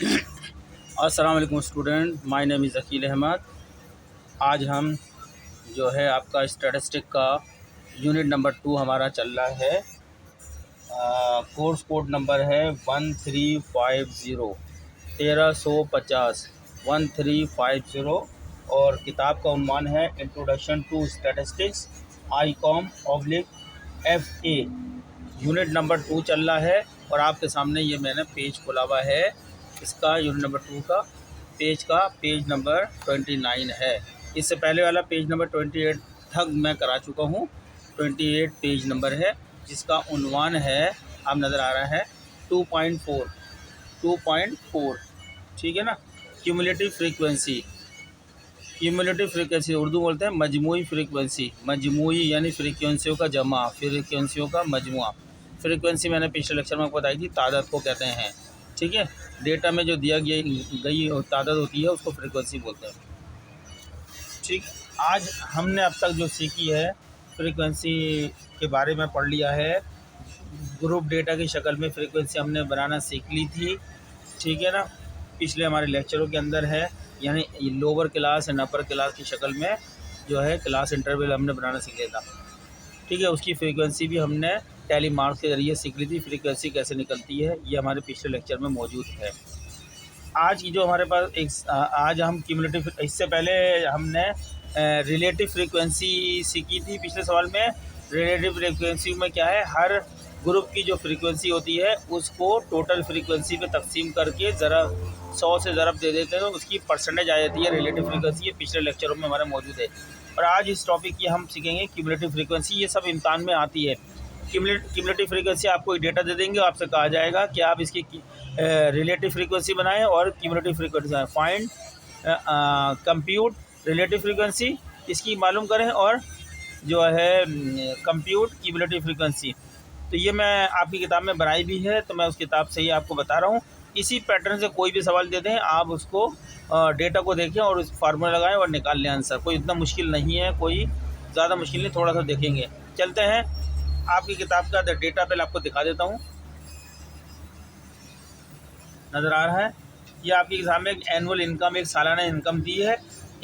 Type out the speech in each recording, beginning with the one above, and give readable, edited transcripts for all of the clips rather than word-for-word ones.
अस्सलाम वालेकुम student, my name is Aqeel Ahmed. आज हम जो है आपका स्टैटिस्टिक का यूनिट नंबर 2 हमारा चल रहा है। कोर्स कोड नंबर है 1350 1350 1350 और किताब का उन्वान है introduction to statistics ICOM/FA। Unit number 2 चल रहा है और आपके सामने ये मैंने पेज खोला हुआ है। इसका यूनिट नंबर 2 का पेज नंबर 29 है। इससे पहले वाला पेज नंबर 28 तक मैं करा चुका हूँ। 28 पेज नंबर है जिसका उन्वान है, आप नज़र आ रहा है 2.4, ठीक है ना। क्यूमुलेटिव फ्रीक्वेंसी उर्दू बोलते हैं मजमूई फ्रीक्वेंसी। मजमूई यानी फ्रीक्वेंसियों का जमा, फ्रीक्वेंसियों का मजमुआ। फ्रीक्वेंसी मैंने पिछले लेक्चर में आपको बताई थी, तादाद को कहते हैं, ठीक है। डेटा में जो दिया गई तादाद होती है उसको फ्रीक्वेंसी बोलते हैं, ठीक। आज हमने अब तक जो सीखी है फ्रीक्वेंसी के बारे में पढ़ लिया है। ग्रुप डेटा की शक्ल में फ्रीक्वेंसी हमने बनाना सीख ली थी, ठीक है ना। पिछले हमारे लेक्चरों के अंदर है, यानी lower class and upper class की शक्ल में जो है क्लास इंटरवल हमने बनाना सीख लिया था, ठीक है। उसकी फ्रीक्वेंसी भी हमने टैली मार्क्स के ज़रिए सीख ली थी। फ्रीक्वेंसी कैसे निकलती है ये हमारे पिछले लेक्चर में मौजूद है। आज की जो हमारे पास आज हम क्यूमुलेटिव, इससे पहले हमने रिलेटिव फ्रीक्वेंसी सीखी थी पिछले सवाल में। रिलेटिव फ्रीक्वेंसी में क्या है, हर ग्रुप की जो फ्रीक्वेंसी होती है उसको टोटल फ्रीक्वेंसी पे तकसीम करके ज़रा 100 से ज़रब दे देते हैं तो उसकी परसेंटेज आ जाती है रिलेटिव फ्रीक्वेंसी। ये पिछले लेक्चरों में हमारा मौजूद है। और आज इस टॉपिक की हम सीखेंगे क्यूमुलेटिव फ्रीक्वेंसी। ये सब इम्तहान में आती है। क्यूमुलेटिव फ्रीक्वेंसी आपको एक डेटा दे देंगे, आपसे कहा जाएगा कि आप इसकी रिलेटिव फ्रीक्वेंसी बनाएं और क्यूमुलेटिव फ्रीक्वेंसी बनाएं। फाइंड कंप्यूट रिलेटिव फ्रीक्वेंसी, इसकी मालूम करें, और जो है कंप्यूट क्यूमुलेटिव फ्रीक्वेंसी। तो ये मैं आपकी किताब में बनाई भी है, तो मैं उस किताब से ही आपको बता रहा हूँ। इसी पैटर्न से कोई भी सवाल दे दें, आप उसको डेटा को देखें और उस फार्मूला लगाएं और निकाल लें आंसर। कोई इतना मुश्किल नहीं है, कोई ज़्यादा मुश्किल नहीं, थोड़ा सा देखेंगे। चलते हैं आपकी किताब का डेटा पहले आपको दिखा देता हूँ। नज़र आ रहा है, ये आपकी एग्ज़ाम में एक एनुअल इनकम, एक सालाना इनकम दी है।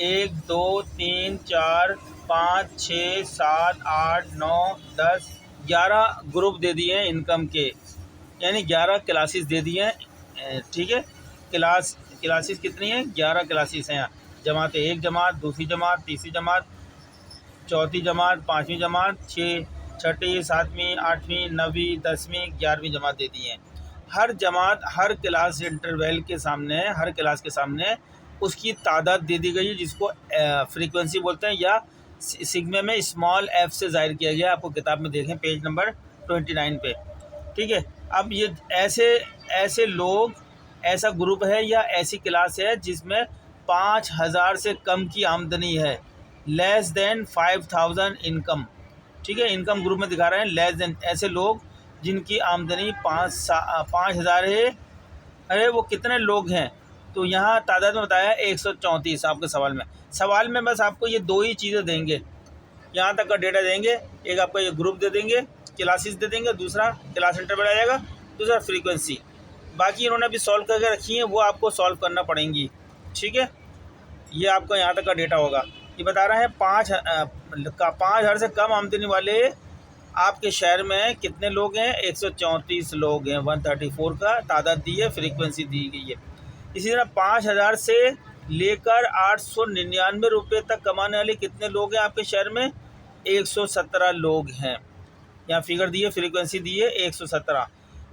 1 2 3 4 5 6 7 8 9 10 11 ग्रुप दे दिए हैं इनकम के, यानी 11 क्लासेस दे दिए हैं, ठीक है। क्लासेस कितनी हैं? 11 क्लासेस हैं। जमातें, एक जमात, दूसरी जमात, तीसरी जमात, चौथी जमात, पाँचवीं जमात, छठी, सातवीं, आठवीं, 9वीं, 10वीं, 11वीं जमात दे दी हैं। हर जमात हर क्लास इंटरवल के सामने, हर क्लास के सामने उसकी तादाद दे दी गई है, जिसको फ्रीक्वेंसी बोलते हैं, या सिग्मा में स्मॉल एफ से ज़ाहिर किया गया। आपको किताब में देखें पेज नंबर 29 पे, ठीक है। अब ये ऐसे लोग, ऐसा ग्रुप है या ऐसी क्लास है जिसमें 5000 से कम की आमदनी है, लेस देन 5000 इनकम, ठीक है। इनकम ग्रुप में दिखा रहे हैं लेस देन, ऐसे लोग जिनकी आमदनी 5000 है। अरे वो कितने लोग हैं? तो यहाँ तादाद में बताया 134 आपके सवाल में बस आपको ये दो ही चीज़ें देंगे, यहाँ तक का डेटा देंगे। एक आपका ये ग्रुप दे देंगे, क्लासेस दे देंगे, दूसरा क्लास इंटरवल आ जाएगा, दूसरा फ्रीक्वेंसी। बाकी इन्होंने अभी सॉल्व करके रखी है, वो आपको सॉल्व करना पड़ेंगी, ठीक है। ये आपका यहाँ तक का डेटा होगा। ये बता रहा है 5000 से कम आमदनी वाले आपके शहर में कितने लोग हैं? 134 लोग हैं। 134 का तादाद दी है, फ्रीक्वेंसी दी गई है। इसी तरह 5000 से लेकर 899 रुपये तक कमाने वाले कितने लोग हैं आपके शहर में? 117 लोग हैं। यहाँ फिगर दी है, फ्रीक्वेंसी दी है 117।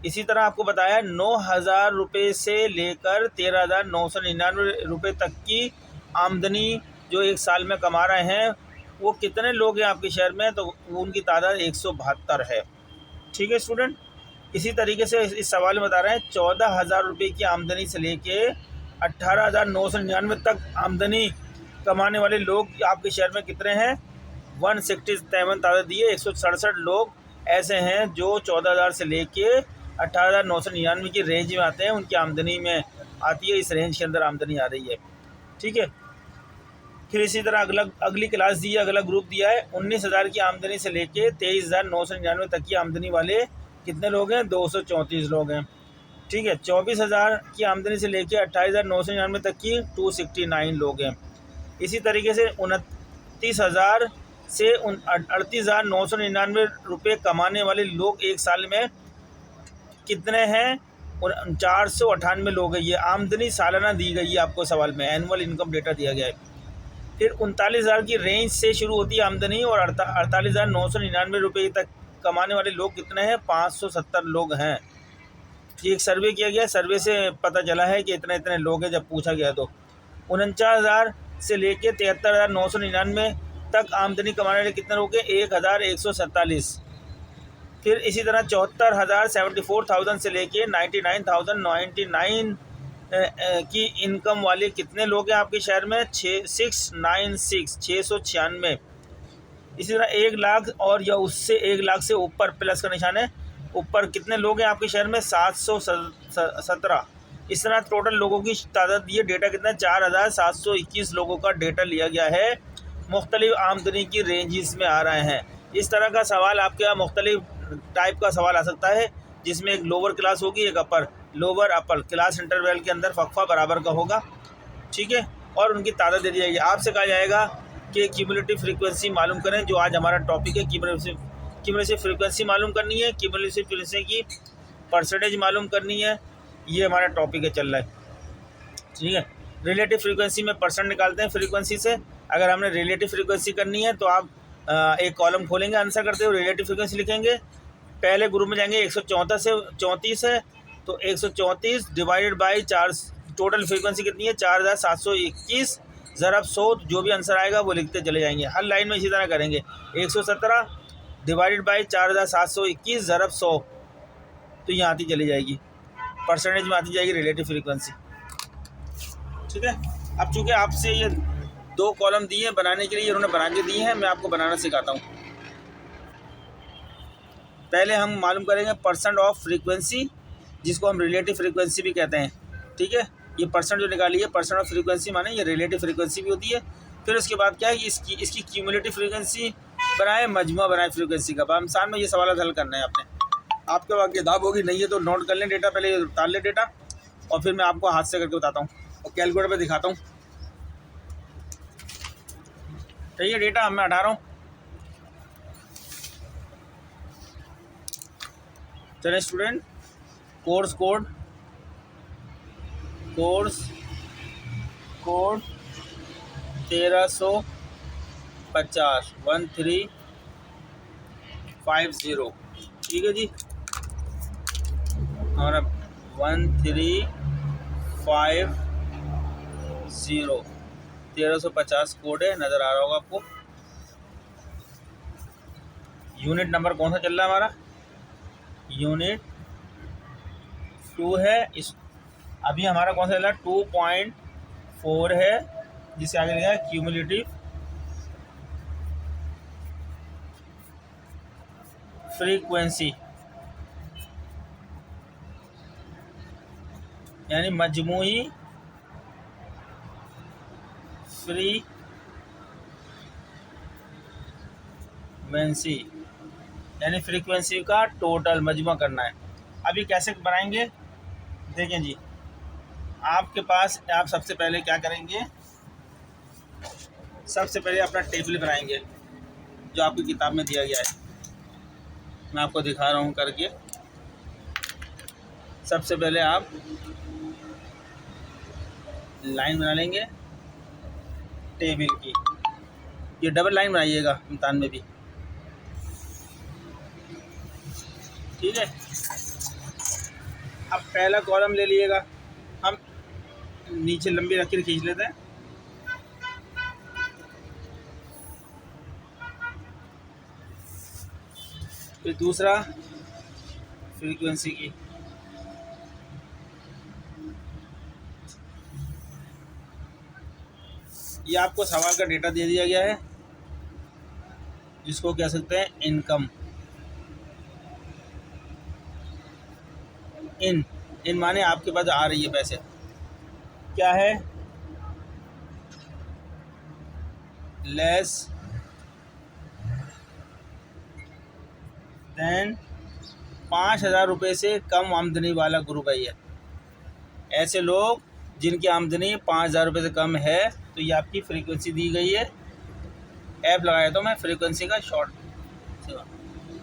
इसी तरह आपको बताया 9000 रुपये से लेकर 13999 रुपये तक की आमदनी जो एक साल में कमा रहे हैं, वो कितने लोग हैं आपके शहर में? तो उनकी तादाद 172 है, ठीक है स्टूडेंट। इसी तरीके से इस सवाल में बता रहे हैं 14000 रुपये की आमदनी से लेके 18999 तक आमदनी कमाने वाले लोग आपके शहर में कितने हैं? 167 तादाद दी है। 167 लोग ऐसे हैं जो 14000 से लेके 18999 की रेंज में आते हैं, उनकी आमदनी में आती है, इस रेंज के अंदर आमदनी आ रही है, ठीक है। फिर इसी तरह अगली क्लास दी है, अगला ग्रुप दिया है 19000 की आमदनी से लेके 23999 तक की आमदनी वाले कितने लोग हैं? 234 लोग हैं। ठीक है। 24,000 की आमदनी से लेकर 28,999 तक की 269 लोग हैं। इसी तरीके से 29,000 से 38,999 रुपये कमाने वाले लोग एक साल में कितने हैं? 498 लोग हैं। ये आमदनी सालाना दी गई है आपको सवाल में, एनुअल इनकम डेटा दिया गया है। फिर 39,000 की रेंज से शुरू होती है आमदनी और 48,999 रुपये तक कमाने वाले लोग कितने हैं? 570 लोग हैं। ये एक सर्वे किया गया, सर्वे से पता चला है कि इतने इतने लोग हैं जब पूछा गया। तो 49,000 से लेकर 73,999 तक आमदनी कमाने वाले कितने लोग हैं? 1,147। फिर इसी तरह 74,000 74,000 से लेके 99,099 की इनकम वाले कितने लोग हैं आपके शहर में? 696। इसी तरह 1 लाख और या उससे 1 लाख से ऊपर, प्लस का निशान है ऊपर, कितने लोग हैं आपके शहर में? 717। इस तरह टोटल लोगों की तादाद, ये डेटा कितना है? 4,721 लोगों का डेटा लिया गया है। मुख्तलिफ आमदनी की रेंजेस में आ रहे हैं। इस तरह का सवाल आपके यहाँ मुख्तलिफ टाइप का सवाल आ सकता है, जिसमें एक लोअर क्लास होगी, एक अपर, लोअर अपर क्लास इंटरवल के अंदर वक्फा बराबर का होगा, ठीक है, और उनकी तादाद दे दी जाएगी। आपसे कहा जाएगा कि क्यूमुलेटिव फ्रीक्वेंसी मालूम करें, जो आज हमारा टॉपिक है। क्यूमुलेटिव फ्रीक्वेंसी मालूम करनी है, क्यूमुलेटिव फ्रीक्वेंसी की परसेंटेज मालूम करनी है, ये हमारा टॉपिक है, चल रहा है, ठीक है। रिलेटिव फ्रीक्वेंसी में परसेंट निकालते हैं फ्रीक्वेंसी से। अगर हमने रिलेटिव फ्रीक्वेंसी करनी है तो आप एक कॉलम खोलेंगे, आंसर करते हुए रिलेटिव फ्रीक्वेंसी लिखेंगे। पहले ग्रुप में जाएंगे, 134 से 34 है, तो 134 डिवाइडेड बाई 4, टोटल फ्रीक्वेंसी कितनी है? 4,721 ज़रब 100, जो भी आंसर आएगा वो लिखते चले जाएंगे। हर लाइन में इसी तरह करेंगे। 117 डिवाइडेड बाई 4,721 ज़रब 100, तो यहाँ आती चली जाएगी, परसेंटेज में आती जाएगी रिलेटिव फ्रीक्वेंसी, ठीक है। अब चूँकि आपसे ये 2 कॉलम दिए हैं बनाने के लिए, उन्होंने बना के दिए हैं, मैं आपको बनाना सिखाता हूँ। पहले हम मालूम करेंगे परसेंट ऑफ फ्रीक्वेंसी, जिसको हम रिलेटिव फ्रीक्वेंसी भी कहते हैं, ठीक है। ये परसेंट जो निकाली है, परसेंट ऑफ फ्रीक्वेंसी माने ये रिलेटिव फ्रीक्वेंसी भी होती है। फिर उसके बाद क्या है, इसकी क्यूमुलेटिव फ्रीक्वेंसी बनाए, मजमुआ बनाए फ्रीक्वेंसी का। अब इंसान में ये सवाल हल करना है आपने। आपके वहाँ किताब होगी, नहीं है तो नोट कर लें डेटा, पहले उतार लें डेटा, और फिर मैं आपको हाथ से करके बताता हूँ और कैलकुलेटर पर दिखाता हूँ। ठीक है, डेटा मैं हटा रहा हूँ। चलिए स्टूडेंट, कोर्स कोड 1350 1350, ठीक है जी। हमारा 1350 1350 कोड है, नज़र आ रहा होगा आपको। यूनिट नंबर कौन सा चल रहा है हमारा? यूनिट 2 है। इस अभी हमारा कौन सा चल रहा है? 2.4 है, जिससे आगे लिखा है क्यूमुलेटिव फ्रीक्वेंसी, यानी मजमूई फ्रीक्वेंसी, यानी फ्रीक्वेंसी का टोटल मजमा करना है। अभी कैसे बनाएंगे देखें जी। आपके पास, आप सबसे पहले क्या करेंगे? सबसे पहले अपना टेबल बनाएंगे, जो आपकी किताब में दिया गया है। मैं आपको दिखा रहा हूँ करके। सबसे पहले आप लाइन बना लेंगे टेबल की, ये डबल लाइन बनाइएगा इम्तहान में भी, ठीक है। अब पहला कॉलम ले लीजिएगा, हम नीचे लंबी रख के खींच लेते हैं। फिर दूसरा फ्रीक्वेंसी की, ये आपको सवाल का डेटा दे दिया गया है, जिसको कह सकते हैं इनकम। इन माने आपके पास आ रही है पैसे, क्या है? लेस देन 5,000 रुपये से कम आमदनी वाला ग्रुप है ये। ऐसे लोग जिनकी आमदनी 5,000 रुपये से कम है, तो ये आपकी फ्रीक्वेंसी दी गई है। ऐप लगाया तो मैं फ्रीक्वेंसी का शॉर्ट,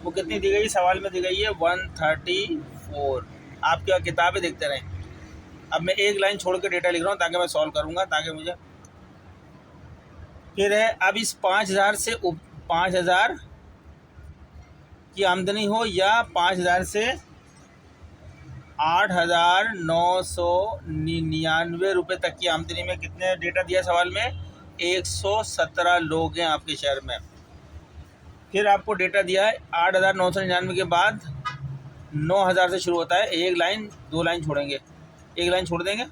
वो कितनी दी गई सवाल में दी गई है 134। आप क्या किताबें देखते रहें। अब मैं एक लाइन छोड़ के डेटा लिख रहा हूँ ताकि मैं सॉल्व करूँगा, ताकि मुझे फिर है। अब इस 5,000 से 5,000 की आमदनी हो या 5,000 से 8,999 रुपये तक की आमदनी में कितने डेटा दिया सवाल में 117 लोग हैं आपके शहर में। फिर आपको डेटा दिया है 8,999 के बाद 9,000 से शुरू होता है। एक लाइन 2 लाइन छोड़ेंगे, एक लाइन छोड़ देंगे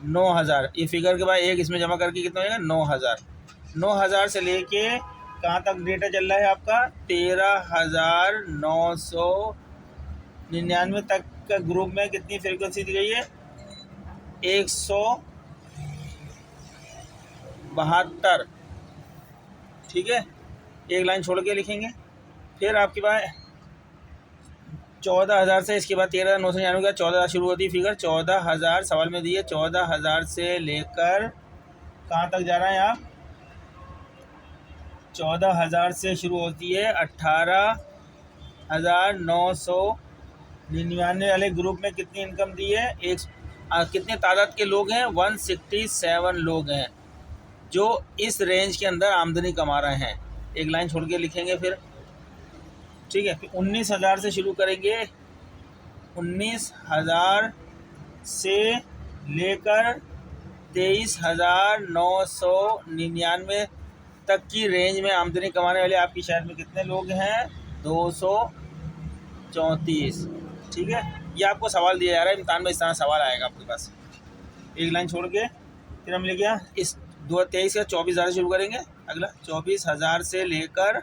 9,000, ये फिगर के बाद एक इसमें जमा करके कितना हो जाएगा 9,000। 9,000 से लेके कहाँ तक डेटा चल रहा है आपका 13,999 तक का ग्रुप में कितनी फ्रीक्वेंसी दी गई है 172। ठीक है, एक लाइन छोड़ के लिखेंगे। फिर आपके पास 14,000 से इसके बाद 13,999 का 14,000 शुरू होती है फिगर। 14,000 सवाल में दिए, 14,000 से लेकर कहाँ तक जा रहे हैं आप 14,000 से शुरू होती है 18,999 वाले ग्रुप में कितनी इनकम दी है कितने तादाद के लोग हैं 167 लोग हैं जो इस रेंज के अंदर आमदनी कमा रहे हैं। एक लाइन छोड़ के लिखेंगे फिर। ठीक है, फिर 19,000 से शुरू करेंगे। 19,000 से लेकर 23,999 तक की रेंज में आमदनी कमाने वाले आपके शहर में कितने लोग हैं 234। ठीक है, ये आपको सवाल दिया जा रहा है इम्तहान में, इस तरह सवाल आएगा आपके पास। एक लाइन छोड़ के फिर हम लिख गया इस 23 का 24,000 शुरू करेंगे। अगला 24,000 से लेकर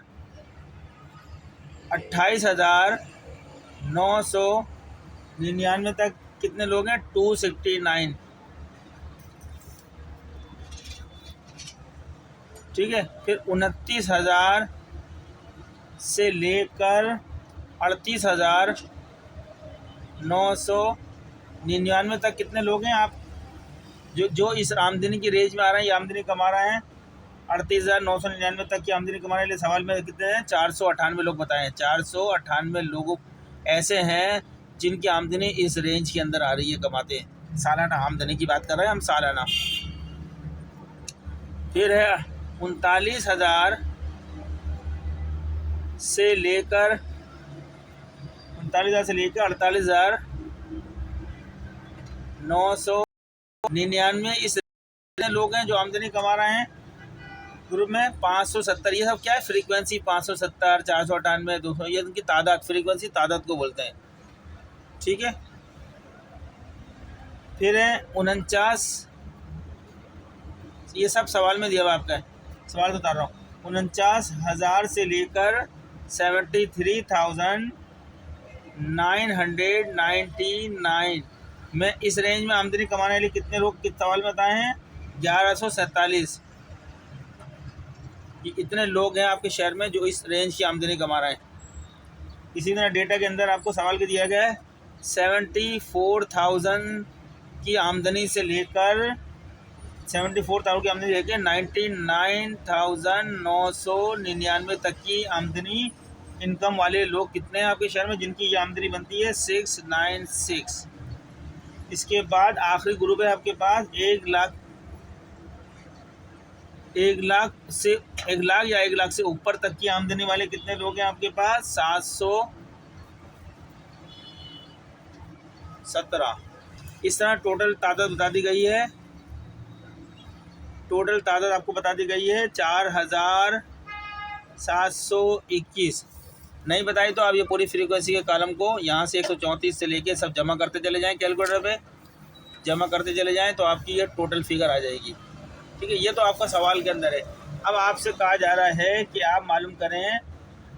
28,999 तक कितने लोग हैं 269। ठीक है, फिर 29,000 से लेकर 38,999 तक कितने लोग हैं आप जो इस आमदनी की रेंज में आ रहे हैं, ये आमदनी कमा रहे हैं 38,999 तक की आमदनी कमाने के लिए सवाल में कितने हैं 498 लोग बताए हैं। 498 लोग ऐसे हैं जिनकी आमदनी इस रेंज के अंदर आ रही है, कमाते हैं। सालाना आमदनी की बात कर रहे हैं हम, सालाना। फिर है 39,000 से लेकर 48,999 इस लोग हैं जो आमदनी कमा रहे हैं ग्रुप में 570। ये सब क्या है फ्रीक्वेंसी 570, 498, 200, ये उनकी तादाद, फ्रीक्वेंसी तादाद को बोलते हैं। ठीक है, फिर है 49, ये सब सवाल में दिया हुआ आपका है, सवाल बता रहा हूँ। 49,000 से लेकर 73,999 में इस रेंज में आमदनी कमाने के लिए कितने लोग किस सवाल में बताए हैं 1147। ये इतने लोग हैं आपके शहर में जो इस रेंज की आमदनी कमा रहे हैं। इसी तरह डेटा के अंदर आपको सवाल के दिया गया है 74,000 की आमदनी से लेकर 74,000 की आमदनी लेकर 99,999 तक की आमदनी इनकम वाले लोग कितने हैं आपके शहर में जिनकी ये आमदनी बनती है 696। इसके बाद आखिरी ग्रुप है आपके पास 1 लाख या 1 लाख से ऊपर तक की आमदनी वाले कितने लोग हैं आपके पास 717। इस तरह टोटल तादाद बता दी गई है। टोटल तादाद आपको बता दी गई है 4,721। नहीं बताई तो आप ये पूरी फ्रीक्वेंसी के कॉलम को यहाँ से 134 से लेके सब जमा करते चले जाएं, कैलकुलेटर पे जमा करते चले जाएं तो आपकी ये टोटल फिगर आ जाएगी। ठीक है, ये तो आपका सवाल के अंदर है। अब आपसे कहा जा रहा है कि आप मालूम करें,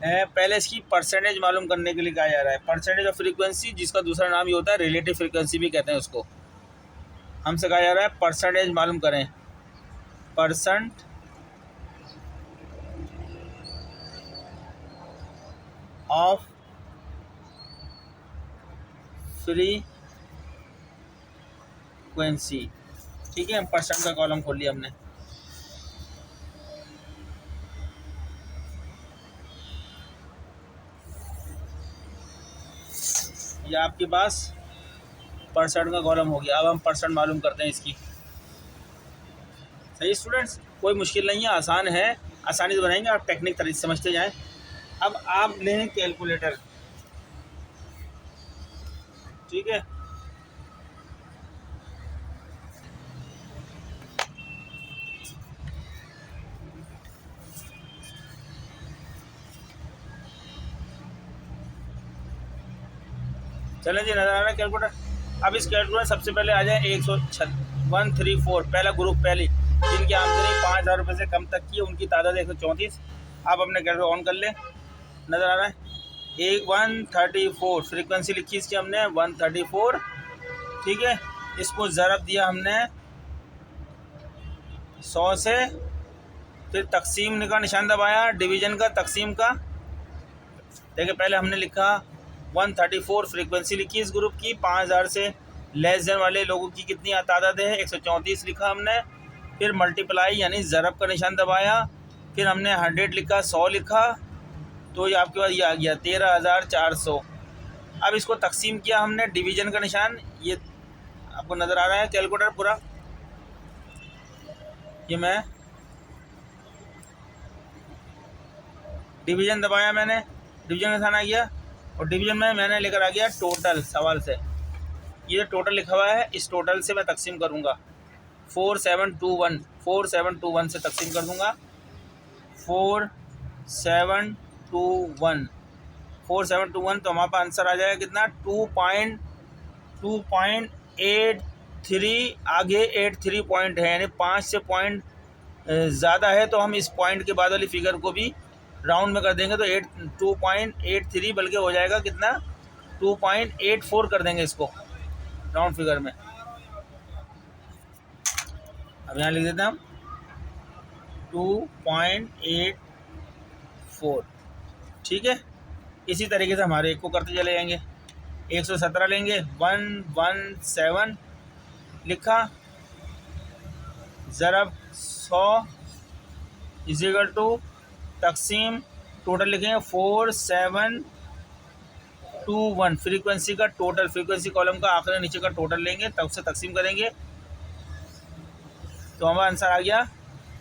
पहले इसकी परसेंटेज मालूम करने के लिए कहा जा रहा है। परसेंटेज ऑफ फ्रीक्वेंसी, जिसका दूसरा नाम ये होता है रिलेटिव फ्रीक्वेंसी भी कहते हैं उसको। हमसे कहा जा रहा है परसेंटेज मालूम करें, परसेंट ऑफ फ्रीक्वेंसी। ठीक है, परसेंट का कॉलम खोल लिया हमने। ये आपके पास परसेंट का कॉलम हो गया। अब हम परसेंट मालूम करते हैं इसकी। सही स्टूडेंट्स, कोई मुश्किल नहीं है, आसान है, आसानी से बनाएंगे, आप टेक्निक तरीके समझते जाएं। अब आप लें कैलकुलेटर। ठीक है, चलें जी, नजर आ रहा है कैलकुलेटर। अब इस कैलकुलेटर सबसे पहले आ जाए 134, पहला ग्रुप, पहली जिनकी आमदनी 5,000 रुपये से कम तक की है, उनकी तादाद 134। आप अपने कैलकुलेटर ऑन कर लें। नज़र आ रहा है 134, फ्रीक्वेंसी लिखी इसकी हमने 134। ठीक है, इसको ज़रब दिया हमने 100 से, फिर तकसीम का निशान दबाया, डिवीज़न का, तकसीम का। देखिए पहले हमने लिखा 134 फ्रीक्वेंसी लिखी इस ग्रुप की, 5,000 से लेस देन वाले लोगों की कितनी तादाद है, 134 लिखा हमने। फिर मल्टीप्लाई यानी ज़रब का निशान दबाया, फिर हमने 100 लिखा, 100 लिखा, तो ये आपके पास ये आ गया 13,400। अब इसको तकसीम किया हमने, डिवीज़न का निशान, ये आपको नज़र आ रहा है कैलकुलेटर पूरा। ये मैं डिवीज़न दबाया, मैंने डिवीज़न का निशान आ गया, और डिवीज़न में मैंने लेकर आ गया टोटल सवाल से। ये टोटल लिखा हुआ है, इस टोटल से मैं तकसीम करूँगा 4721 से तकसीम कर दूँगा 4721 तो हमारे पास आंसर आ जाएगा कितना, 2.83। आगे 83 पॉइंट है, यानी 5 से पॉइंट ज़्यादा है, तो हम इस पॉइंट के बाद वाली फिगर को भी राउंड में कर देंगे, तो 2.83 बल्कि हो जाएगा कितना, 2.84 कर देंगे इसको राउंड फिगर में। अब यहाँ लिख देते हैं हम 2.84। ठीक है, इसी तरीके से हमारे एक को करते चले जाएंगे। 117 लेंगे, 117 लिखा, ज़रब 100 इजिकल टू तकसीम, टोटल लिखेंगे 4721, फ्रीक्वेंसी का टोटल, फ्रीक्वेंसी कॉलम का आखिरी नीचे का टोटल लेंगे, तब से तकसीम करेंगे, तो हमारा आंसर आ गया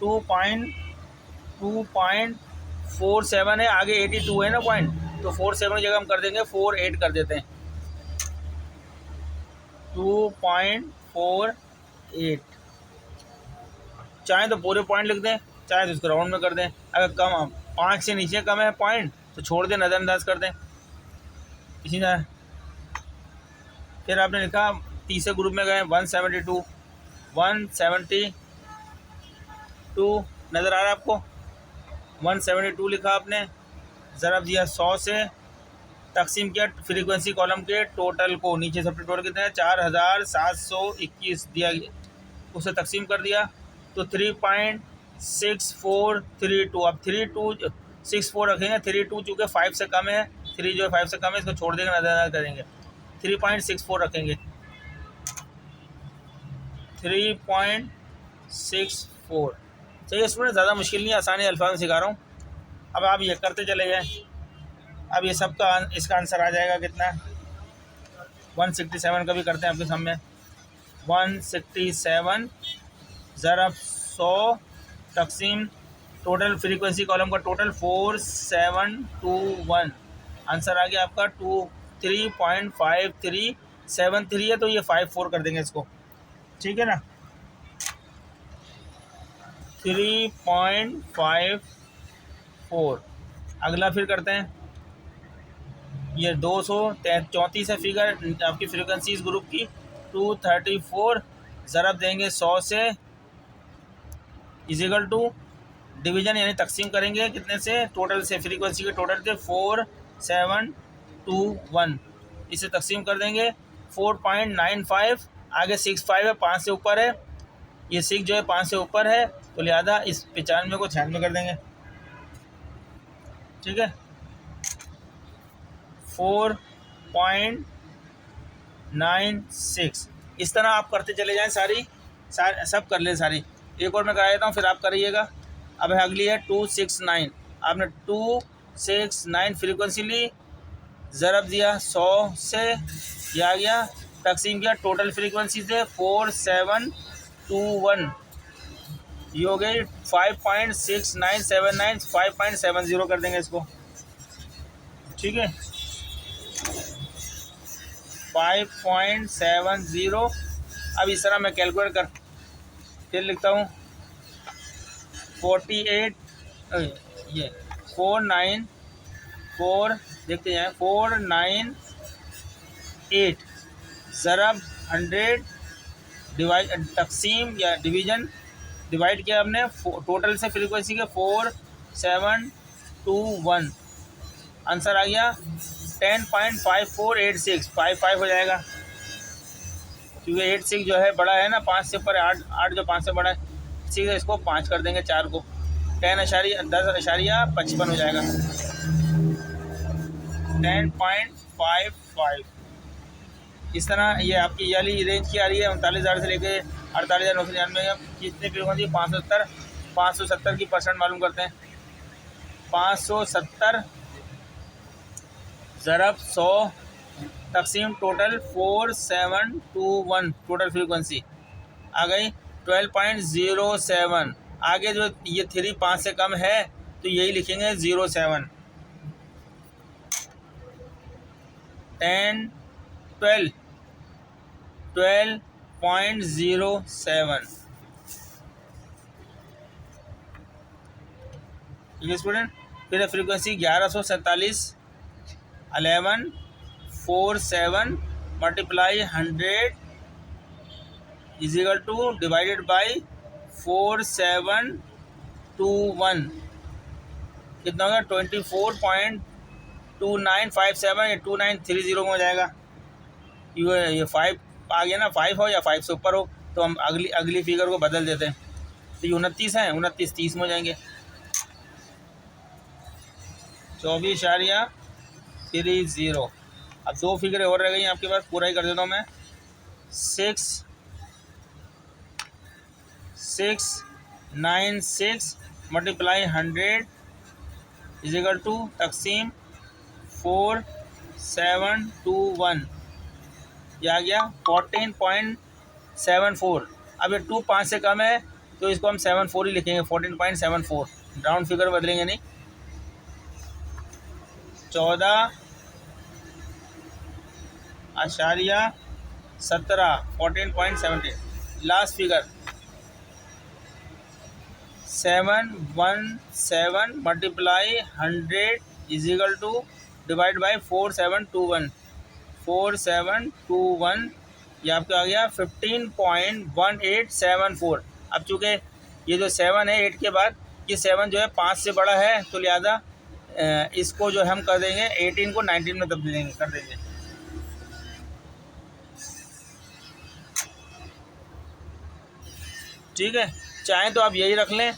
2.47 है। आगे 82 है ना पॉइंट, तो 47 की जगह हम कर देंगे 48 कर देते हैं, 2.48। चाहे तो पूरे पॉइंट लिख दें, चाहे तो इसको राउंड में कर दें। अगर कम 5 से नीचे कम है पॉइंट तो छोड़ दें, नज़रअंदाज कर दें। इसी तरह फिर आपने लिखा, तीसरे ग्रुप में गए 172 नज़र आ रहा है आपको, 172 लिखा आपने, ज़रब दिया 100 से, तकसीम किया फ्रीक्वेंसी कॉलम के टोटल को, नीचे सबसे टोटल कितना है 4,721 दिया गया, उसे तकसीम कर दिया, तो 3.6432। अब 3264 रखेंगे, 32 चूँकि 5 से कम है, 3 जो है 5 से कम है, इसको छोड़ देंगे, नज़रअंदाज करेंगे, 3.64 रखेंगे, 3.64। चलिए स्टूडेंट, ज़्यादा मुश्किल नहीं, आसानी अल्फाज सिखा रहा हूँ। अब आप ये करते चले जाएँ। अब ये सब का इसका आंसर आ जाएगा कितना, 167 का भी करते हैं आपके सामने, 167 ज़रब 100 तकसीम टोटल फ्रीक्वेंसी कॉलम का टोटल 4721, आंसर आ गया आपका 3.5373 है, तो ये 54 कर देंगे इसको। ठीक है ना, 3.54। अगला फिर करते हैं, ये 234 है फिगर आपकी फ्रीक्वेंसी इस ग्रुप की, 234 ज़रब देंगे 100 से, इजिकल टू डिवीज़न यानी तकसीम करेंगे कितने से, टोटल से, फ्रीक्वेंसी के टोटल से 4721, इसे तकसीम कर देंगे 4.95। आगे 65 है, 5 से ऊपर है, ये 6 जो है 5 से ऊपर है, तो लिहाजा इस 95 को 96 कर देंगे। ठीक है, 4.95 96। इस तरह आप करते चले जाएं, सब कर लें सारी। एक और मैं करा देता हूँ, फिर आप करिएगा। अब है अगली है 269। आपने 269 फ्रीक्वेंसी ली, ज़रब दिया 100 से, यह आ गया, तकसीम किया टोटल फ्रीक्वेंसी से 4721, ये हो गई 5.6979, 5.70 कर देंगे इसको, ठीक है, 5.70। अब इस तरह मैं कैलकुलेट कर फिर लिखता हूँ 48, ये 494, देखते हैं 498 ज़रब 100 डिवाइड, तकसीम या डिवीज़न, डिवाइड किया हमने टोटल से फ्रीक्वेंसी के 4721, आंसर आ गया 10.5486, 55 हो जाएगा, क्योंकि 86 जो है बड़ा है ना, 5 से ऊपर 8 जो 5 से बड़ा है, इसी से इसको 5 कर देंगे, 4 को 10.10.55 हो जाएगा, 10.55। इस तरह ये आपकी ये वाली रेंज की आ रही है 39,000 से लेके 48,999। कितने फ्रीक्वेंसी 570 की परसेंट मालूम करते हैं। 570 ज़रब 100 तकसीम टोटल 4721, टोटल फ्रीक्वेंसी आ गई 12.07। आगे जो ये 3 5 से कम है तो यही लिखेंगे 07। 10 12 12.07। ठीक है स्टूडेंट। फिर frequency 1147 1147 multiply 100 is equal two divided by 4721, कितना होगा 24.2957, या 2930 में हो जाएगा। ये 5 आ गया ना, 5 हो या 5 से ऊपर हो तो हम अगली फिगर को बदल देते हैं। तो ये 29 है, 29 30 में हो जाएंगे। 24.30। अब 2 फिगरें और रह गई आपके पास, पूरा ही कर देता हूँ मैं। 696 मल्टीप्लाई 100 इज इक्वल टू तकसीम 4721, ये आ गया 14.74। अब ये 2 5 से कम है तो इसको हम 74 ही लिखेंगे, 14.74, राउंड फिगर बदलेंगे नहीं। 14.17, 14.70। Last figure 717 multiply 100 is equal to divide by 4721, 4721, ये आपका आ गया 15.1874। अब चूँकि ये जो 7 है 8 के बाद, ये 7 जो है 5 से बड़ा है तो लिहाजा इसको जो हम कर देंगे 18 को 19 में तब्दील कर देंगे। ठीक है, चाहें तो आप यही रख लें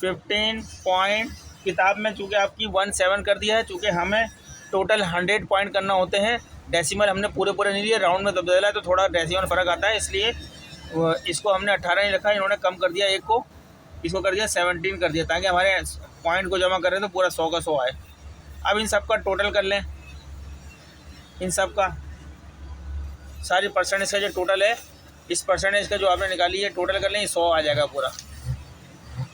15 पॉइंट। किताब में चूँकि आपकी 17 कर दिया है, चूँकि हमें टोटल 100 पॉइंट करना होते हैं, डेसिमल हमने पूरे नहीं लिए, राउंड में तब्दीला है तो थोड़ा डेसिमल फ़र्क आता है, इसलिए इसको हमने 18 नहीं रखा, इन्होंने कम कर दिया, एक को इसको कर दिया 17 कर दिया, ताकि हमारे पॉइंट को जमा करें तो पूरा 100 का 100 आए। अब इन सब का टोटल कर लें, इन सब का सारी परसेंटेज का जो टोटल है, इस परसेंटेज का जो आपने निकाली है टोटल कर लें, 100 आ जाएगा पूरा।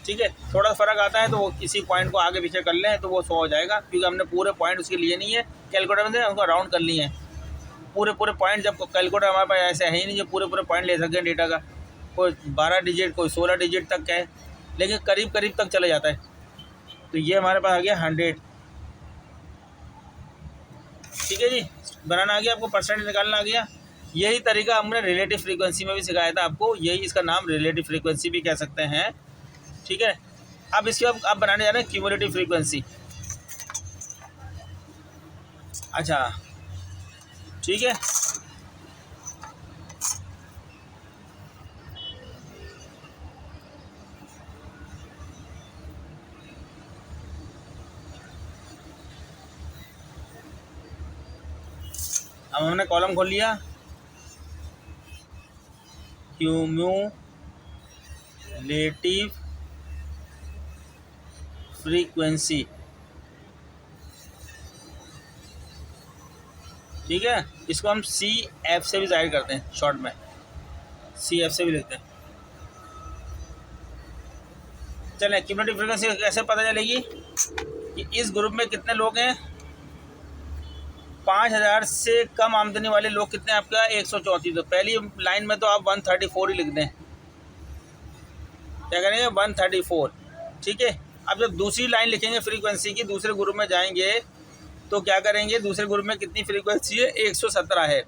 ठीक है, थोड़ा फ़र्क आता है तो वो किसी पॉइंट को आगे पीछे कर लें तो वो 100 हो जाएगा, क्योंकि हमने पूरे पॉइंट उसके लिए नहीं है कैलकुलेटर में, उनको राउंड कर लिए हैं। पूरे पॉइंट जब कैलकुलेटर हमारे पास ऐसे है ही नहीं जो पूरे पॉइंट ले सकें डेटा का, कोई 12 डिजिट कोई 16 डिजिट तक का है, लेकिन करीब तक चला जाता है। तो ये हमारे पास आ गया 100। ठीक है जी, बनाना आ गया, आपको परसेंटेज निकालना आ गया। यही तरीका हमने रिलेटिव फ्रीक्वेंसी में भी सिखाया था आपको, यही इसका नाम रिलेटिव फ्रीक्वेंसी भी कह सकते हैं। ठीक है, अब इसके आप बनाने जा रहे हैं क्यूमुलेटिव फ्रीक्वेंसी। अच्छा ठीक है, अब हमने कॉलम खोल लिया, क्यूमुलेटिव फ्रीक्वेंसी, ठीक है। इसको हम CF से भी जाहिर करते हैं, शॉर्ट में CF से भी लिखते हैं। चलें, क्यूमुलेटिव फ्रीक्वेंसी कैसे पता चलेगी कि इस ग्रुप में कितने लोग हैं। 5000 से कम आमदनी वाले लोग कितने आपका 134। तो पहली लाइन में तो आप 134 ही लिख दें, क्या करेंगे 134, ठीक है। अब जब दूसरी लाइन लिखेंगे फ्रीक्वेंसी की, दूसरे ग्रुप में जाएंगे तो क्या करेंगे, दूसरे ग्रुप में कितनी फ्रीक्वेंसी है 117 है।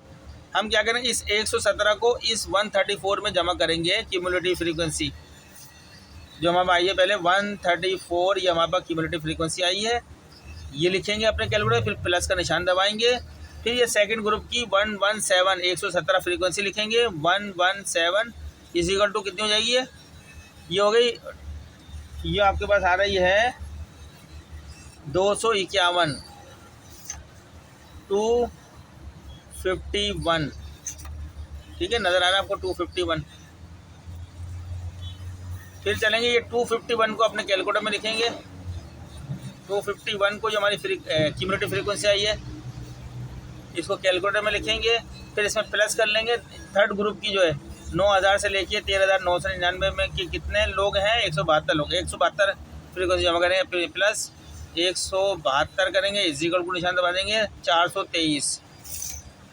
हम क्या करेंगे, इस 117 को इस 134 में जमा करेंगे, क्यूमुलेटिव फ्रीक्वेंसी जो हमारे आई है पहले 134, ये हमारे पास क्यूमुलेटिव फ्रीक्वेंसी आई है, ये लिखेंगे अपने कैलकुलेटर, फिर प्लस का निशान दबाएंगे। फिर ये सेकंड ग्रुप की 117 117 फ्रीक्वेंसी लिखेंगे, 117 इजिकल टू कितनी हो जाएगी ये हो गई, ये आपके पास आ रही है 251 251, ठीक है, नज़र आ रहा है आपको 251। फिर चलेंगे, ये 251 को अपने कैलकुलेटर में लिखेंगे, 251 को जो हमारी क्यूमुलेटिव फ्रीक्वेंसी आई है इसको कैलकुलेटर में लिखेंगे, फिर इसमें प्लस कर लेंगे। थर्ड ग्रुप की जो है 9000 से लेके 13999 में कि कितने लोग हैं 172 लोग, 172 फ्रीक्वेंसी जमा करेंगे, प्लस 172 करेंगे, इजिकल को निशान दबा देंगे, 423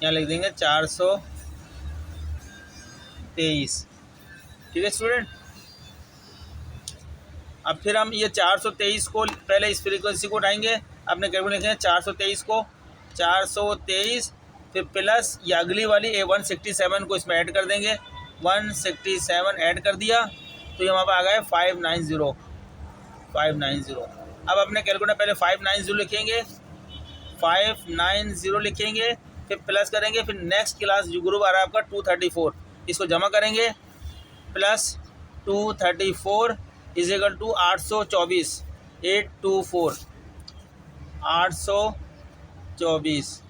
यहाँ लिख देंगे 423, ठीक है स्टूडेंट। अब फिर हम ये 423 को पहले इस फ्रीक्वेंसी को उठाएंगे, अपने कैलकुलेटर लिखेंगे 423 को 423, फिर प्लस या अगली वाली 167 को इसमें ऐड कर देंगे, 167 ऐड कर दिया तो ये हमारे पास आ गया 590। अब अपने कैलकुलेटर पहले 590 लिखेंगे, 590 लिखेंगे, फिर प्लस करेंगे, फिर नेक्स्ट क्लास जो ग्रुप आ रहा है आपका 234, इसको जमा करेंगे, प्लस 234 इजिकल टू 824, 824 824,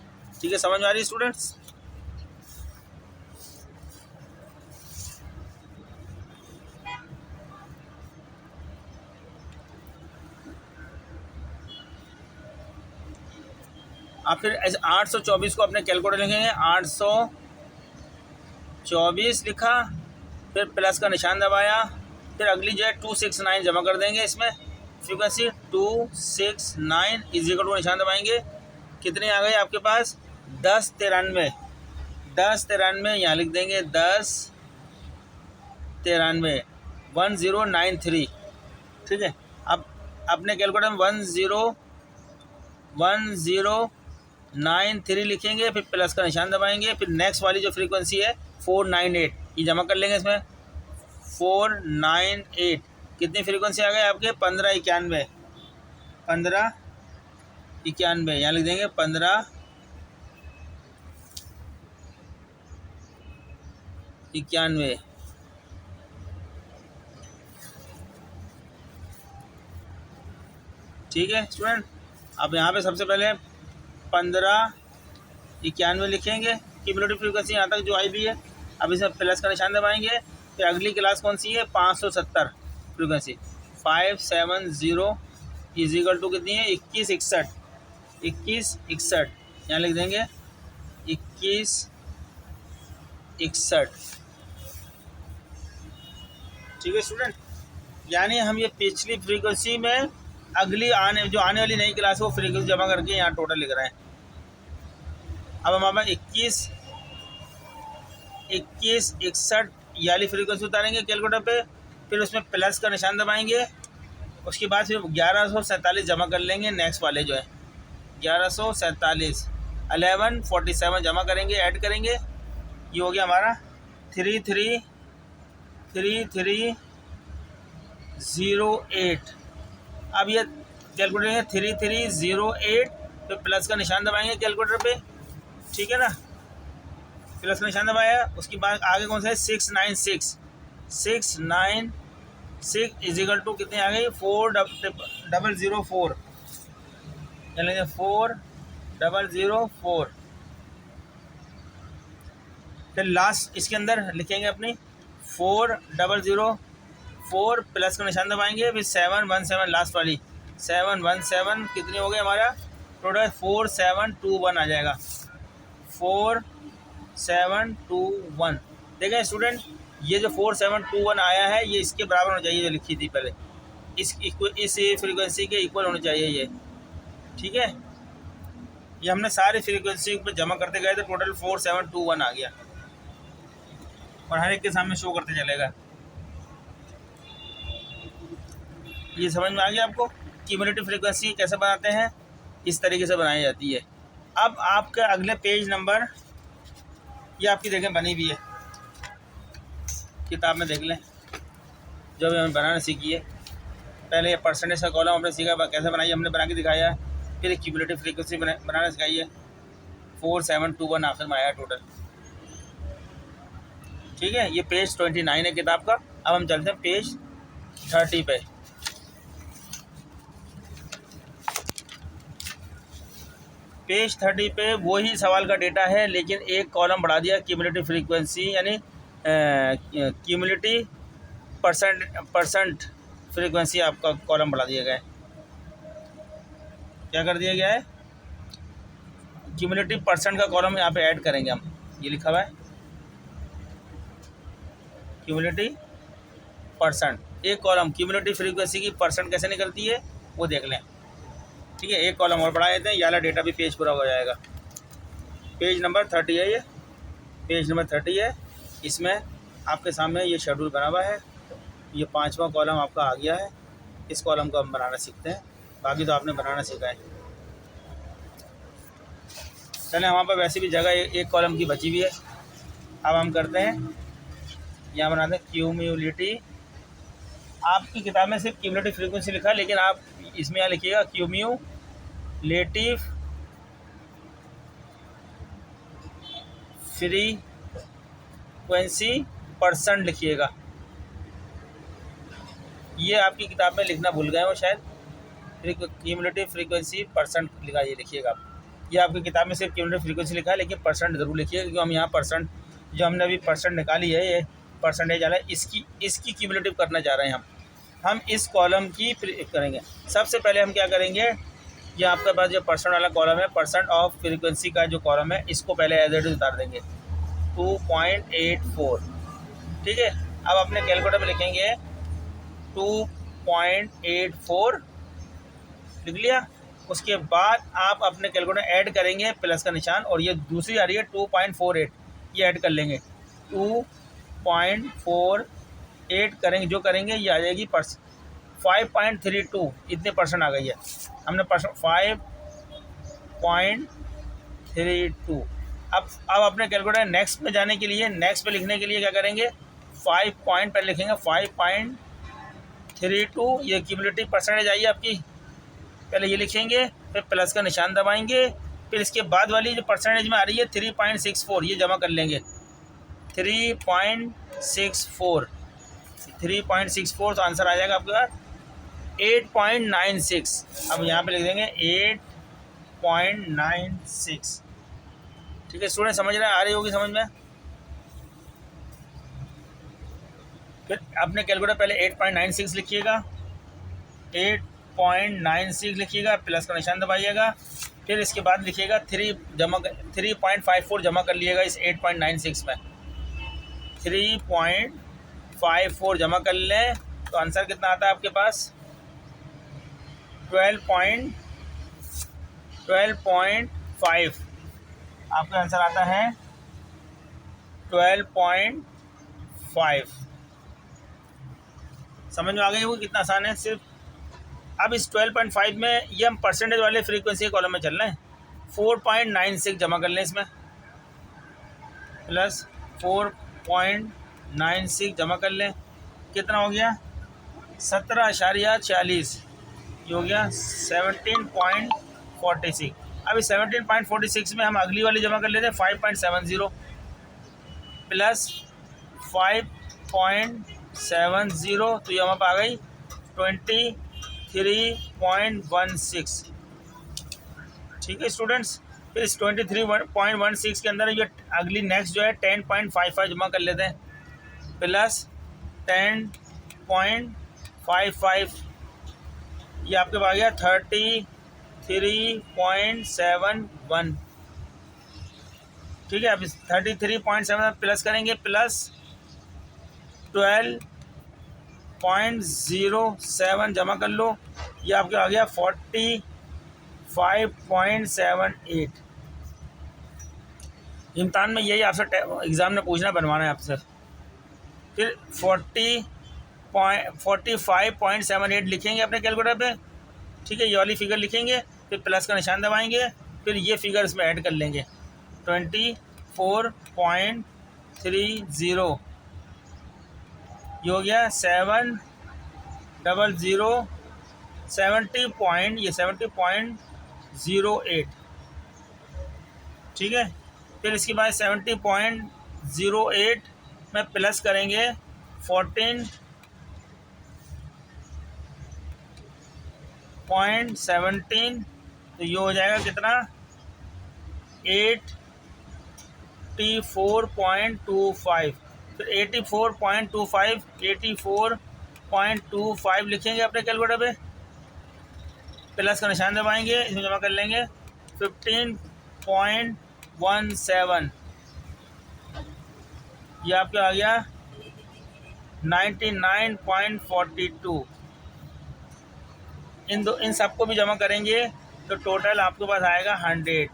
ठीक है। समझ में आ रही है स्टूडेंट्स। आप फिर 824 को अपने कैलकुलेटर लिखेंगे, 824 लिखा, फिर प्लस का निशान दबाया, फिर अगली जो है 269 जमा कर देंगे इसमें फ्रीक्वेंसी, 269 इजिकल टू निशान दबाएंगे, कितने आ गए आपके पास 1093, 1093 यहाँ लिख देंगे, 1093 1093, ठीक है। अब अपने कैलकुलेटर में 1093 लिखेंगे, फिर प्लस का निशान दबाएंगे, फिर नेक्स्ट वाली जो फ्रीक्वेंसी है 498 ये जमा कर लेंगे इसमें, 498 कितनी फ्रीक्वेंसी आ गई आपके 1591, 1591 यहाँ लिख देंगे 1591, ठीक है स्टूडेंट। अब यहाँ पे सबसे पहले 1591 लिखेंगे, क्यूमुलेटिव फ्रीक्वेंसी यहाँ तक जो आई भी है। अब इसमें प्लस का निशान दबाएंगे, फिर अगली क्लास कौन सी है 570 फ्रीक्वेंसी, 570 इजिकल टू कितनी है 2161, 2161 यहाँ लिख देंगे 2161, ठीक है स्टूडेंट। यानी हम ये पिछली फ्रीक्वेंसी में अगली आने वाली नई क्लास को फ्रीक्वेंसी जमा करके यहाँ टोटल लिख रहे हैं। अब हमारे पास 2161 वाली फ्रीक्वेंसी उतारेंगे कैलकुलेटर पे, फिर उसमें प्लस का निशान दबाएंगे, उसके बाद फिर 1147 जमा कर लेंगे, नेक्स्ट वाले जो है 1147 1147 जमा करेंगे, ऐड करेंगे, ये हो गया हमारा 3308। अब ये कैलकुलेटर है 3308 पे प्लस का निशान दबाएंगे कैलकुलेटर पे, ठीक है ना, प्लस का निशान दबाया, उसके बाद आगे कौन सा है 696 इजिकल टू कितने आ गई 4004, चलेंगे 4004, फिर लास्ट इसके अंदर लिखेंगे अपनी 400, 4 प्लस का निशान दबाएंगे, फिर 717 लास्ट वाली 717 कितनी हो गई हमारा टोटल 4721 आ जाएगा 4721। देखें स्टूडेंट, ये जो 4721 आया है ये इसके बराबर होना चाहिए जो लिखी थी पहले, इस फ्रीक्वेंसी के इक्वल होनी चाहिए ये, ठीक है। ये हमने सारी फ्रीक्वेंसी पे जमा करते गए तो टोटल 4721 आ गया और हर एक के सामने शो करते चलेगा। ये समझ में आ गया आपको क्यूमुलेटिव फ्रीक्वेंसी कैसे बनाते हैं, इस तरीके से बनाई जाती है। अब आपका अगले पेज नंबर ये आपकी देखें बनी हुई है, किताब में देख लें जो भी हमें बनाना सीखिए। पहले ये परसेंटेज का कॉलम हमने सीखा कैसे बनाइए, हमने बना के दिखाया है। फिर एक क्यूमुलेटिव फ्रीक्वेंसी बनाना सिखाइए, 4721 आखिर में आया टोटल, ठीक है। ये पेज 29 है किताब का। अब हम चलते हैं पेज 30 पे। पेज 30 पे वही सवाल का डेटा है लेकिन एक कॉलम बढ़ा दिया, क्यूमुलेटिव फ्रीक्वेंसी यानी क्यूमुलेटिव परसेंट फ्रीक्वेंसी आपका कॉलम बढ़ा दिया गया है। क्या कर दिया गया है, क्यूमुलेटिव परसेंट का कॉलम यहाँ पे ऐड करेंगे हम, ये लिखा हुआ है क्यूमुलेटिव परसेंट। एक कॉलम क्यूमुलेटिव फ्रीक्वेंसी की परसेंट कैसे निकलती है वो देख लें, ठीक है। एक कॉलम और बढ़ा देते हैं, ये वाला डेटा भी पेज पूरा हो जाएगा। पेज नंबर 30 है, ये पेज नंबर 30 है। इसमें आपके सामने ये शेड्यूल बना हुआ है, ये 5वां कॉलम आपका आ गया है। इस कॉलम को हम बनाना सीखते हैं, बाकी तो आपने बनाना सीखा है। चलें, वहाँ पर वैसे भी जगह एक कॉलम की बची हुई है। अब हम करते हैं, यहाँ बनाते हैं क्यूमुलेटिव। आपकी किताब में सिर्फ क्यूमुलेटिव फ्रीक्वेंसी लिखा है लेकिन आप इसमें यहाँ लिखिएगा क्यूमुलेटिव फ्रीक्वेंसी परसेंट लिखिएगा। ये आपकी किताब में लिखना भूल गए हो शायद, क्यूमुलेटिव फ्रीक्वेंसी परसेंट लिखा, ये लिखिएगा आप। ये आपकी किताब में सिर्फ क्यूमुलेटिव फ्रीक्वेंसी लिखा है लेकिन परसेंट ज़रूर लिखिएगा क्योंकि हम यहाँ परसेंट जो हमने अभी परसेंट निकाली है, ये परसेंटेज वाला है, इसकी क्यूमुलेटिव करना चाह रहे हैं हम इस कॉलम की करेंगे। सबसे पहले हम क्या करेंगे, ये आपके पास जो परसेंट वाला कॉलम है, परसेंट ऑफ फ्रीक्वेंसी का जो कॉलम है, इसको पहले एज इट इज उतार देंगे 2.84, ठीक है। अब अपने कैलकुलेटर में लिखेंगे 2.84, लिख लिया। उसके बाद आप अपने कैलकुलेटर ऐड करेंगे प्लस का निशान, और ये दूसरी आ रही है 2.48, ये ऐड कर लेंगे 2.48 करेंगे, जो करेंगे ये आ जाएगी 5.32, इतने परसेंट आ गई है। हमने 5.32। अब अपने कैलकुलेटर नेक्स्ट में जाने के लिए, नेक्स्ट पे लिखने के लिए क्या करेंगे, 5 पॉइंट पर लिखेंगे 5.32, ये क्यूमुलेटिव परसेंटेज आई है आपकी। पहले ये लिखेंगे, फिर प्लस का निशान दबाएंगे, फिर इसके बाद वाली जो परसेंटेज में आ रही है 3.64, ये जमा कर लेंगे 3.64, तो आंसर आ जाएगा आपका 8.96। अब यहाँ पे लिख देंगे 8.96, ठीक है। स्टूडेंट समझ रहे हैं, आ रही होगी समझ में। फिर अपने कैलकुलेटर पहले 8.96 लिखिएगा, 8.96 लिखिएगा, प्लस का निशान दबाइएगा, फिर इसके बाद लिखिएगा 3.54 जमा कर लिएगा इस 8.96 में, 3.54 जमा कर लें तो आंसर कितना आता है आपके पास 12.5। आपका आंसर आता है 12.5। समझ में आ गई वो कितना आसान है सिर्फ। अब इस 12.5 में ये हम परसेंटेज वाले फ्रीक्वेंसी के कॉलम में चल रहे हैं, 4.96 जमा कर लें इसमें, प्लस 4.96 जमा कर लें, कितना हो गया 17.46, ये हो गया 17.46। अब इस 17.46 में हम अगली वाली जमा कर लेते हैं 5.70 प्लस 5.70, तो ये हमारे पास आ गई 23.16, ठीक है स्टूडेंट्स। फिर इस 23.16 के अंदर ये अगली नेक्स्ट जो है 10.55 जमा कर लेते हैं, प्लस 10.55, ये आपके पास आ गया 33.71। ठीक है, अब 33.7 प्लस करेंगे, प्लस 12.07 जमा कर लो, ये आपके आ गया 45.78। इम्तहान में यही आपसे एग्ज़ाम में पूछना, बनवाना है आपसे। फिर 45.78 लिखेंगे अपने कैलकुलेटर पे। ठीक है, ये वाली फिगर लिखेंगे, फिर प्लस का निशान दबाएंगे, फिर ये फिगर इसमें ऐड कर लेंगे, 24.30, ये हो गया 70.08। ठीक है, फिर इसके बाद 70.08 में प्लस करेंगे 14.17, तो ये हो जाएगा कितना, 84.25। फिर 84.25 लिखेंगे अपने कैलकुलेटर पे, प्लस का निशान दबाएंगे, इसमें जमा कर लेंगे 15.17, ये आपका आ गया 99.42। इन सबको भी जमा करेंगे तो टोटल आपके पास आएगा 100।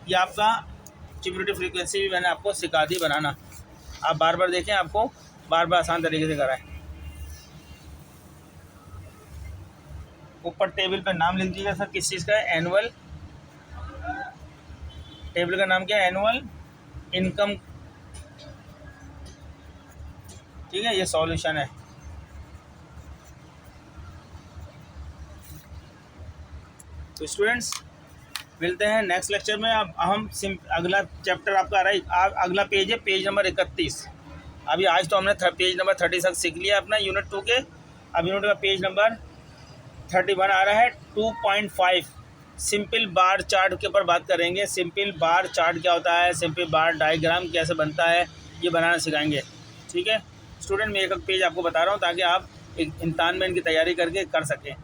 ये आपका क्यूमुलेटिव फ्रीक्वेंसी भी मैंने आपको सिखा दी बनाना, आप बार बार देखें, आपको बार बार आसान तरीके से कराएं। ऊपर टेबल पर नाम लिख दीजिएगा सर, किस चीज़ का है, एनुअल, टेबल का नाम क्या है, एनुअल इनकम। ठीक है, ये सॉल्यूशन है। तो स्टूडेंट्स, मिलते हैं नेक्स्ट लेक्चर में। अब हम अगला चैप्टर आपका आ रहा है, अगला पेज है पेज नंबर 31। अभी आज तो हमने पेज नंबर 30 तक सीख लिया अपना यूनिट 2 के। अब यूनिट का पेज नंबर 31 आ रहा है, 2.5 सिंपल बार चार्ट के ऊपर बात करेंगे। सिंपल बार चार्ट क्या होता है, सिंपल बार डायग्राम कैसे बनता है, ये बनाना सिखाएंगे। ठीक है स्टूडेंट, मैं एक पेज आपको बता रहा हूँ ताकि आप एक इम्तहान में इनकी तैयारी करके कर सकें।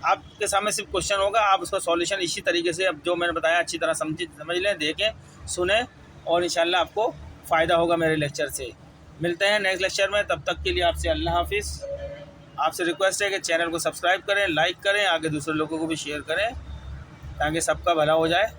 आपके सामने सिर्फ क्वेश्चन होगा, आप उसका सॉल्यूशन इसी तरीके से अब जो मैंने बताया अच्छी तरह समझ लें, देखें, सुने, और इंशाल्लाह आपको फ़ायदा होगा मेरे लेक्चर से। मिलते हैं नेक्स्ट लेक्चर में, तब तक के लिए आपसे अल्लाह हाफिज़। आपसे रिक्वेस्ट है कि चैनल को सब्सक्राइब करें, लाइक करें, आगे दूसरे लोगों को भी शेयर करें ताकि सबका भला हो जाए।